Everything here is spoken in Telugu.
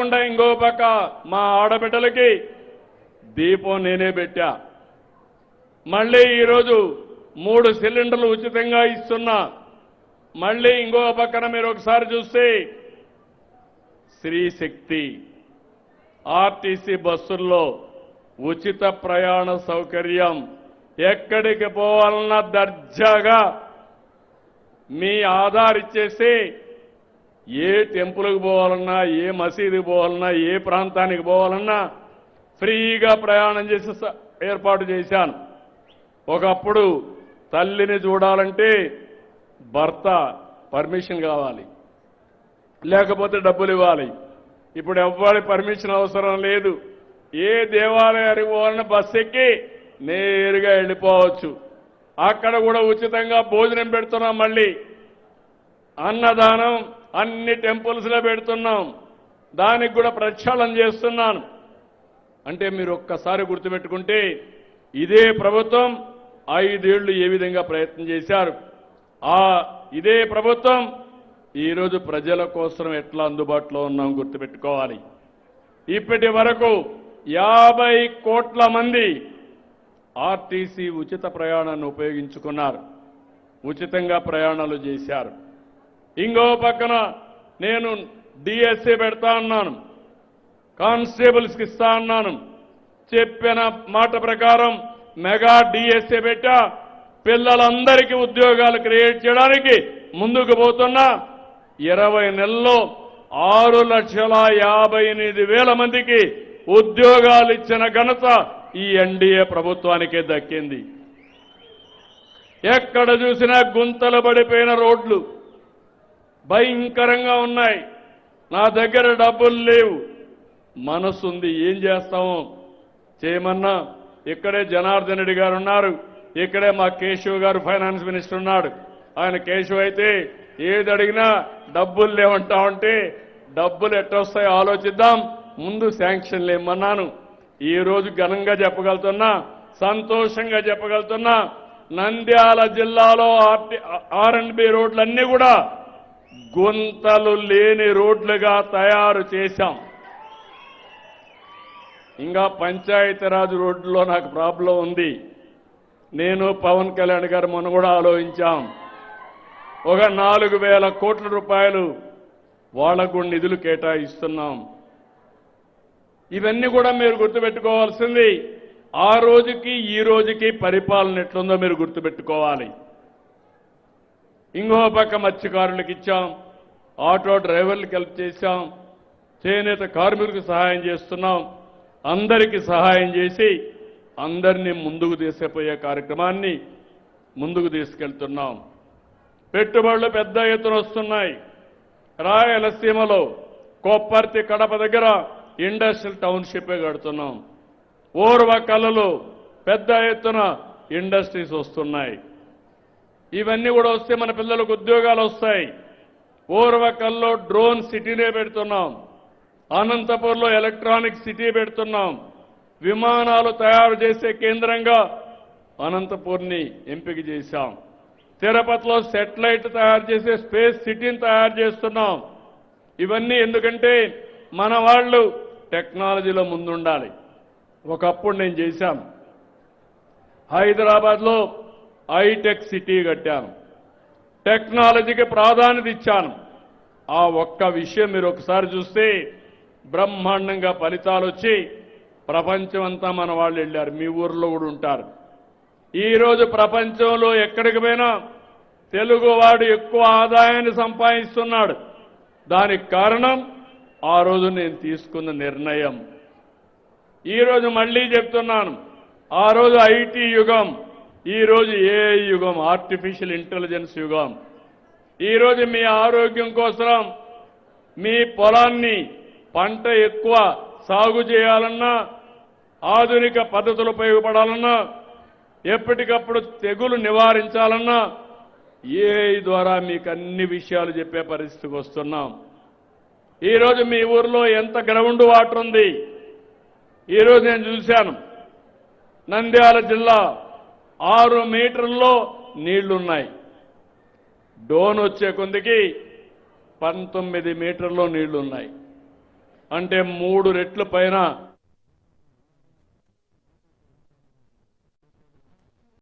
ఇంకో పక్క మా ఆడబిడ్డలకి దీపం నేనే పెట్టా. మళ్ళీ ఈరోజు 3 సిలిండర్లు ఉచితంగా ఇస్తున్నా. మళ్ళీ ఇంకో పక్కన మీరు ఒకసారి చూస్తే శ్రీ శక్తి ఆర్టీసీ బస్సుల్లో ఉచిత ప్రయాణ సౌకర్యం. ఎక్కడికి పోవాలన్నా దర్జాగా మీ ఆధార్ ఇచ్చేసి ఏ టెంపుల్కి పోవాలన్నా, ఏ మసీదుకి పోవాలన్నా, ఏ ప్రాంతానికి పోవాలన్నా ఫ్రీగా ప్రయాణం చేసే ఏర్పాటు చేశాను. ఒకప్పుడు తల్లిని చూడాలంటే భర్త పర్మిషన్ కావాలి, లేకపోతే డబ్బులు ఇవ్వాలి. ఇప్పుడు ఎవ్వరి పర్మిషన్ అవసరం లేదు. ఏ దేవాలయానికి పోవాలన్నా బస్సు ఎక్కి నేరుగా వెళ్ళిపోవచ్చు. అక్కడ కూడా ఉచితంగా భోజనం పెడుతున్నాం. మళ్ళీ అన్నదానం అన్ని టెంపుల్స్లో పెడుతున్నాం. దానికి కూడా ప్రక్షాళన చేస్తున్నాను. అంటే మీరు ఒక్కసారి గుర్తుపెట్టుకుంటే ఇదే ప్రభుత్వం 5 ఏళ్లు ఏ విధంగా ప్రయత్నం చేశారు, ఇదే ప్రభుత్వం ఈరోజు ప్రజల కోసం ఎట్లా అందుబాటులో ఉన్నాం గుర్తుపెట్టుకోవాలి. ఇప్పటి వరకు 50 కోట్ల మంది ఆర్టీసీ ఉచిత ప్రయాణాన్ని ఉపయోగించుకున్నారు, ఉచితంగా ప్రయాణాలు చేశారు. ఇంకో పక్కన నేను డిఎస్సీ పెడతా అన్నాను, కానిస్టేబుల్స్కి ఇస్తా అన్నాను. చెప్పిన మాట ప్రకారం మెగా డిఎస్సీ పెట్టా. పిల్లలందరికీ ఉద్యోగాలు క్రియేట్ చేయడానికి ముందుకు పోతున్నా. 20 నెలల్లో 6,58,000 మందికి ఉద్యోగాలు ఇచ్చిన ఘనత ఈ ఎన్డీఏ ప్రభుత్వానికే దక్కింది. ఎక్కడ చూసినా గుంతలు పడిపోయిన రోడ్లు భయంకరంగా ఉన్నాయి. నా దగ్గర డబ్బులు లేవు, మనసుంది, ఏం చేస్తామో చేయమన్నా. ఇక్కడే జనార్దన్ రెడ్డి గారు ఉన్నారు, ఇక్కడే మా కేశవ్ గారు ఫైనాన్స్ మినిస్టర్ ఉన్నాడు. ఆయన కేశవ్ అయితే ఏది అడిగినా డబ్బులు లేవంటా ఉంటే డబ్బులు ఎట్టొస్తాయో ఆలోచిద్దాం, ముందు శాంక్షన్లు ఇమ్మన్నాను. ఈ రోజు ఘనంగా చెప్పగలుగుతున్నా, సంతోషంగా చెప్పగలుగుతున్నా, నంద్యాల జిల్లాలో ఆర్ఎండ్బి రోడ్లన్నీ కూడా గుంతలు లేని రోడ్లుగా తయారు చేశాం. ఇంకా పంచాయతీరాజ్ రోడ్లలో నాకు ప్రాబ్లం ఉంది. నేను పవన్ కళ్యాణ్ గారు మొన్న కూడా ఆలోచించాం. ఒక 4,000 కోట్ల రూపాయలు వాళ్లకు నిధులు కేటాయిస్తున్నాం. ఇవన్నీ కూడా మీరు గుర్తుపెట్టుకోవాల్సింది. ఆ రోజుకి ఈ రోజుకి పరిపాలన ఎట్లుందో మీరు గుర్తుపెట్టుకోవాలి. ఇంకో పక్క మత్స్యకారులకు ఇచ్చాం, ఆటో డ్రైవర్లకు హెల్ప్ చేశాం, చేనేత కార్మికులకు సహాయం చేస్తున్నాం. అందరికీ సహాయం చేసి అందరినీ ముందుకు తీసుకుపోయే కార్యక్రమాన్ని ముందుకు తీసుకెళ్తున్నాం. పెట్టుబడులు పెద్ద ఎత్తున వస్తున్నాయి. రాయలసీమలో కొప్పర్తి కడప దగ్గర ఇండస్ట్రియల్ టౌన్షిప్ కడుతున్నాం. ఓర్వకల్లులో పెద్ద ఎత్తున ఇండస్ట్రీస్ వస్తున్నాయి. ఇవన్నీ కూడా వస్తే మన పిల్లలకు ఉద్యోగాలు వస్తాయి. ఓర్వకల్లో డ్రోన్ సిటీనే పెడుతున్నాం. అనంతపూర్లో ఎలక్ట్రానిక్ సిటీ పెడుతున్నాం. విమానాలు తయారు చేసే కేంద్రంగా అనంతపూర్ని ఎంపిక చేశాం. తిరుపతిలో సెటిలైట్ తయారు చేసే స్పేస్ సిటీని తయారు చేస్తున్నాం. ఇవన్నీ ఎందుకంటే మన వాళ్ళు టెక్నాలజీలో ముందుండాలి. ఒకప్పుడు నేను చేశాను, హైదరాబాద్లో హైటెక్ సిటీ కట్టాను, టెక్నాలజీకి ప్రాధాన్యత ఇచ్చాను. ఆ ఒక్క విషయం మీరు ఒకసారి చూస్తే బ్రహ్మాండంగా ఫలితాలు వచ్చి ప్రపంచం అంతా మన వాళ్ళు వెళ్ళారు. మీ ఊర్లో కూడా ఉంటారు. ఈరోజు ప్రపంచంలో ఎక్కడికి పోయినా తెలుగువాడు ఎక్కువ ఆదాయాన్ని సంపాదిస్తున్నాడు. దానికి కారణం ఆ రోజు నేను తీసుకున్న నిర్ణయం. ఈరోజు మళ్ళీ చెప్తున్నాను, ఆ రోజు ఐటీ యుగం, ఈరోజు ఏఐ యుగం, ఆర్టిఫిషియల్ ఇంటెలిజెన్స్ యుగం. ఈరోజు మీ ఆరోగ్యం కోసం మీ పొలాన్ని పంట ఎక్కువ సాగు చేయాలన్నా, ఆధునిక పద్ధతులు ఉపయోగపడాలన్నా, ఎప్పటికప్పుడు తెగులు నివారించాలన్నా ఏఐ ద్వారా మీకు అన్ని విషయాలు చెప్పే పరిస్థితికి వస్తున్నాం. ఈరోజు మీ ఊర్లో ఎంత గ్రౌండ్ వాటర్ ఉంది. ఈరోజు నేను చూశాను, నంద్యాల జిల్లా 6 మీటర్లలో నీళ్లున్నాయి. డోన్ వచ్చే కొందికి 19 మీటర్లో నీళ్లున్నాయి. అంటే 3 రెట్ల పైన